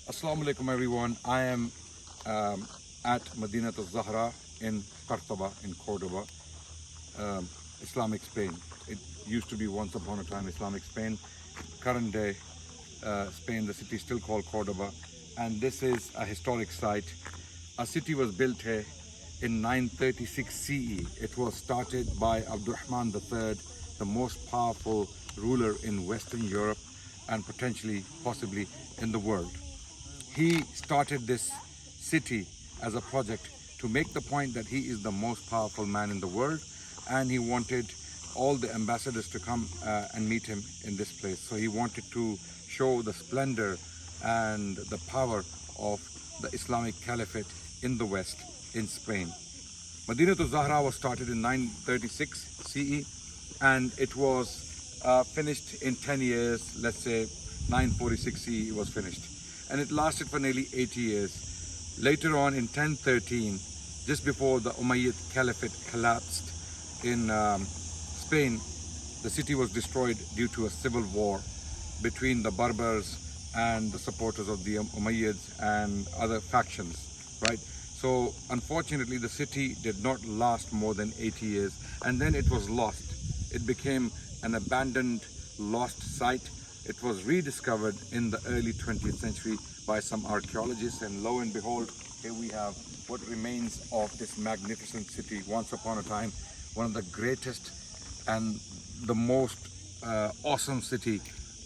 Assalamu alaikum everyone. I am at Madina al-Zahra in Cordoba, Islamic Spain. It used to be once upon a time Islamic Spain. Current day Spain, the city is still called Cordoba, and this is a historic site. A city was built here in 936 CE. It was started by Abdurrahman III, the most powerful ruler in Western Europe and possibly in the world. He started this city as a project to make the point that he is the most powerful man in the world, and he wanted all the ambassadors to come and meet him in this place. So he wanted to show the splendor and the power of the Islamic Caliphate in the West, in Spain. Madina al-Zahra was started in 936 CE, and it was finished in 10 years. Let's say 946 CE it was finished. And it lasted for nearly 80 years. Later on in 1013, just before the Umayyad Caliphate collapsed in Spain, the city was destroyed due to a civil war between the Berbers and the supporters of the Umayyads and other factions, right? So unfortunately, the city did not last more than 80 years, and then it was lost. It became an abandoned, lost site. It was rediscovered in the early 20th century by some archaeologists, and lo and behold, here we have what remains of this magnificent city. Once upon a time, one of the greatest and the most awesome city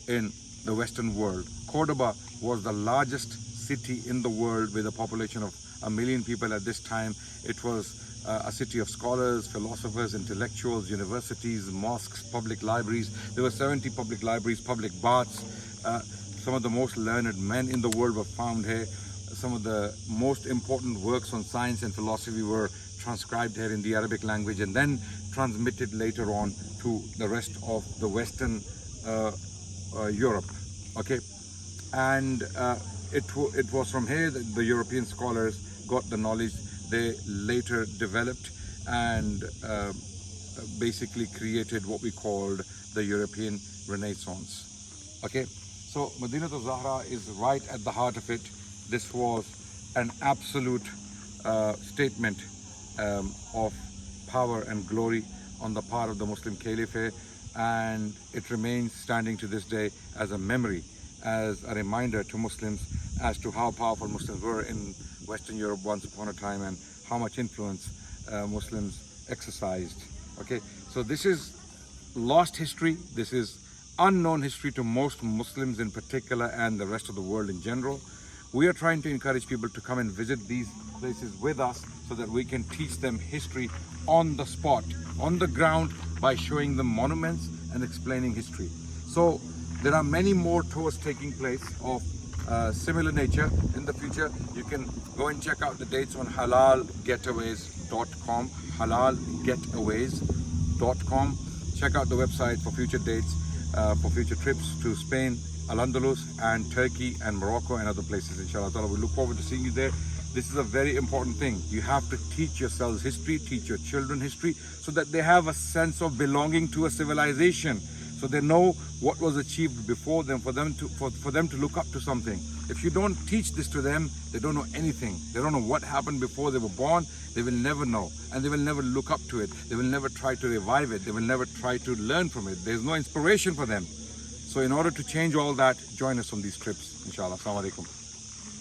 in the Western world. Cordoba was the largest city in the world with a population of 1 million people at this time. It was a city of scholars, philosophers, intellectuals, universities, mosques, public libraries. There were 70 public libraries, public baths. Some of the most learned men in the world were found here. Some of the most important works on science and philosophy were transcribed here in the Arabic language and then transmitted later on to the rest of the Western Europe. Okay, and it was from here that the European scholars got the knowledge they later developed and basically created what we called the European Renaissance. Okay, so Madina al-Zahra is right at the heart of it. This was an absolute statement of power and glory on the part of the Muslim Caliphate, and it remains standing to this day as a memory, as a reminder to Muslims as to how powerful Muslims were in Western Europe once upon a time and how much influence Muslims exercised. Okay, so this is lost history. This is unknown history to most Muslims in particular and the rest of the world in general. We are trying to encourage people to come and visit these places with us so that we can teach them history on the spot, on the ground, by showing them monuments and explaining history. So there are many more tours taking place of similar nature in the future. You can go and check out the dates on halalgetaways.com, halalgetaways.com. Check out the website for future dates, for future trips to Spain, Al-Andalus, and Turkey and Morocco and other places, inshallah ta'ala. We look forward to seeing you there. This is a very important thing. You have to teach yourselves history, teach your children history, so that they have a sense of belonging to a civilization, so they know what was achieved before them, for them to look up to something. If you don't teach this to them, they don't know anything. They don't know what happened before they were born. They will never know, and they will never look up to it. They will never try to revive it. They will never try to learn from it. There's no inspiration for them. So in order to change all that, join us on these trips, inshallah. Assalamu alaikum.